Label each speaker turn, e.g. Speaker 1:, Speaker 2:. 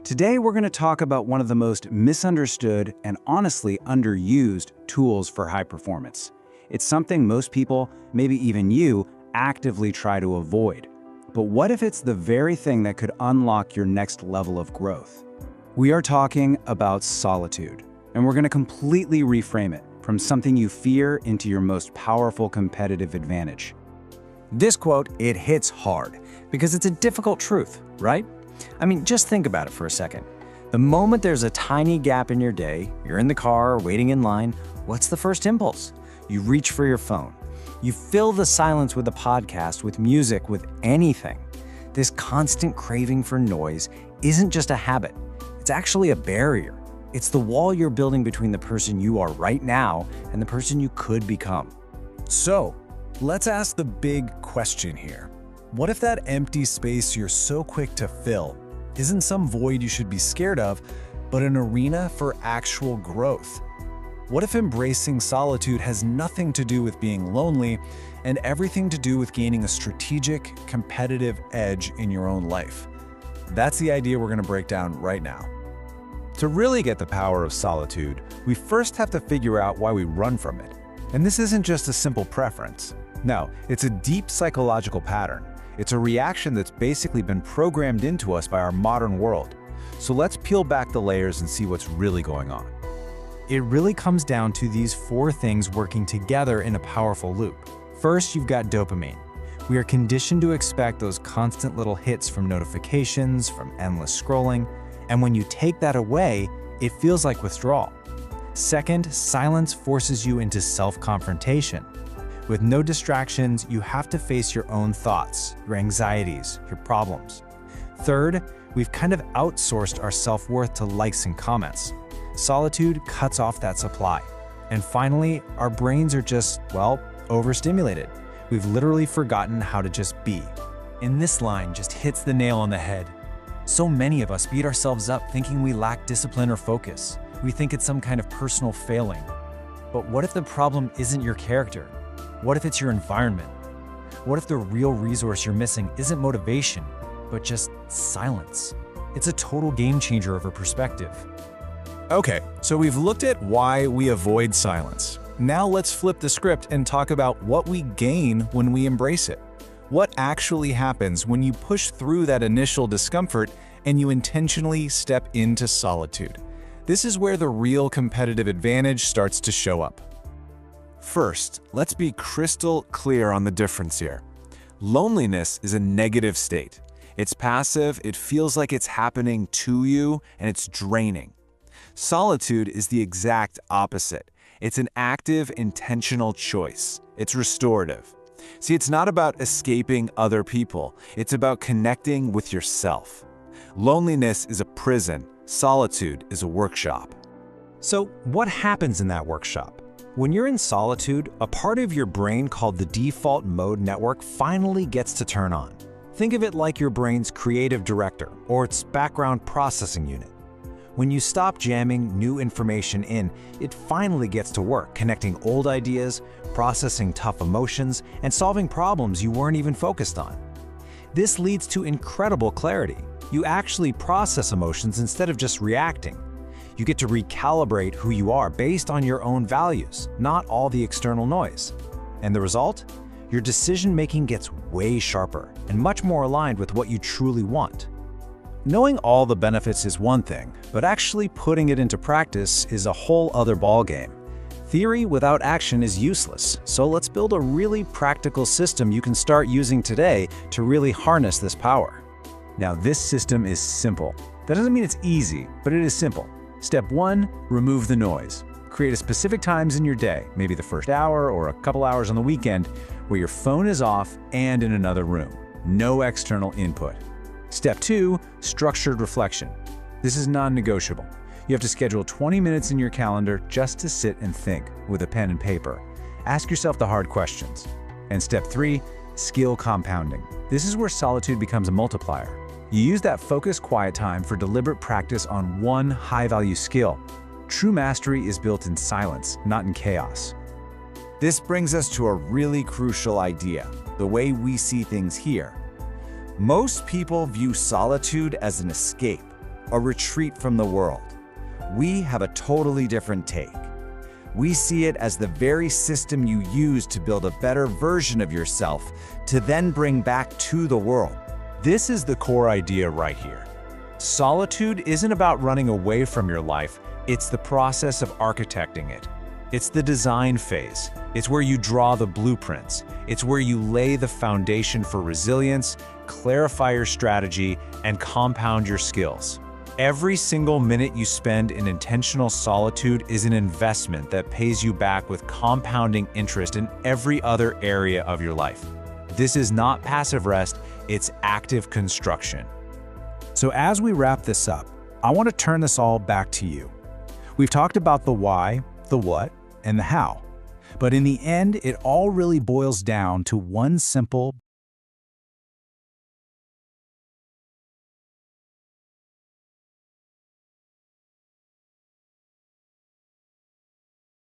Speaker 1: Today, we're going to talk about one of the most misunderstood and honestly underused tools for high performance. It's something most people, maybe even you, actively try to avoid. But what if it's the very thing that could unlock your next level of growth? We are talking about solitude, and we're going to completely reframe it from something you fear into your most powerful competitive advantage.
Speaker 2: This quote, it hits hard because it's a difficult truth, right? I mean, just think about it for a second. The moment there's a tiny gap in your day, you're in the car, waiting in line, what's the first impulse? You reach for your phone. You fill the silence with a podcast, with music, with anything. This constant craving for noise isn't just a habit. It's actually a barrier. It's the wall you're building between the person you are right now and the person you could become.
Speaker 3: So, let's ask the big question here. What if that empty space you're so quick to fill isn't some void you should be scared of, but an arena for actual growth? What if embracing solitude has nothing to do with being lonely and everything to do with gaining a strategic, competitive edge in your own life? That's the idea we're going to break down right now. To really get the power of solitude, we first have to figure out why we run from it. And this isn't just a simple preference. No, it's a deep psychological pattern. It's a reaction that's basically been programmed into us by our modern world. So let's peel back the layers and see what's really going on.
Speaker 2: It really comes down to these four things working together in a powerful loop. First, you've got dopamine. We are conditioned to expect those constant little hits from notifications, from endless scrolling, and when you take that away, it feels like withdrawal. Second, silence forces you into self-confrontation. With no distractions, you have to face your own thoughts, your anxieties, your problems. Third, we've kind of outsourced our self-worth to likes and comments. Solitude cuts off that supply. And finally, our brains are just, well, overstimulated. We've literally forgotten how to just be.
Speaker 3: And this line just hits the nail on the head. So many of us beat ourselves up thinking we lack discipline or focus. We think it's some kind of personal failing. But what if the problem isn't your character? What if it's your environment? What if the real resource you're missing isn't motivation, but just silence? It's a total game changer of a perspective. Okay, so we've looked at why we avoid silence. Now let's flip the script and talk about what we gain when we embrace it. What actually happens when you push through that initial discomfort and you intentionally step into solitude? This is where the real competitive advantage starts to show up. First, let's be crystal clear on the difference here. Loneliness is a negative state. It's passive, it feels like it's happening to you, and it's draining. Solitude is the exact opposite. It's an active, intentional choice. It's restorative. See, it's not about escaping other people. It's about connecting with yourself. Loneliness is a prison. Solitude is a workshop.
Speaker 2: So what happens in that workshop? When you're in solitude, a part of your brain called the default mode network finally gets to turn on. Think of it like your brain's creative director or its background processing unit. When you stop jamming new information in, it finally gets to work connecting old ideas, processing tough emotions, and solving problems you weren't even focused on. This leads to incredible clarity. You actually process emotions instead of just reacting. You get to recalibrate who you are based on your own values, not all the external noise. And the result? Your decision-making gets way sharper and much more aligned with what you truly want.
Speaker 1: Knowing all the benefits is one thing, but actually putting it into practice is a whole other ballgame. Theory without action is useless, so let's build a really practical system you can start using today to really harness this power. Now, this system is simple. That doesn't mean it's easy, but it is simple. Step 1, remove the noise. Create a specific times in your day, maybe the first hour or a couple hours on the weekend, where your phone is off and in another room. No external input. Step 2, structured reflection. This is non-negotiable. You have to schedule 20 minutes in your calendar just to sit and think with a pen and paper. Ask yourself the hard questions. And step 3, skill compounding. This is where solitude becomes a multiplier. You use that focused quiet time for deliberate practice on one high-value skill. True mastery is built in silence, not in chaos.
Speaker 3: This brings us to a really crucial idea, the way we see things here. Most people view solitude as an escape,
Speaker 4: a retreat from the world. We have a totally different take. We see it as the very system you use to build a better version of yourself to then bring back to the world.
Speaker 2: This is the core idea right here. Solitude isn't about running away from your life, it's the process of architecting it. It's the design phase. It's where you draw the blueprints. It's where you lay the foundation for resilience, clarify your strategy, and compound your skills. Every single minute you spend in intentional solitude is an investment that pays you back with compounding interest in every other area of your life. This is not passive rest, it's active construction.
Speaker 1: So as we wrap this up, I want to turn this all back to you. We've talked about the why, the what, and the how. But in the end, it all really boils down to one simple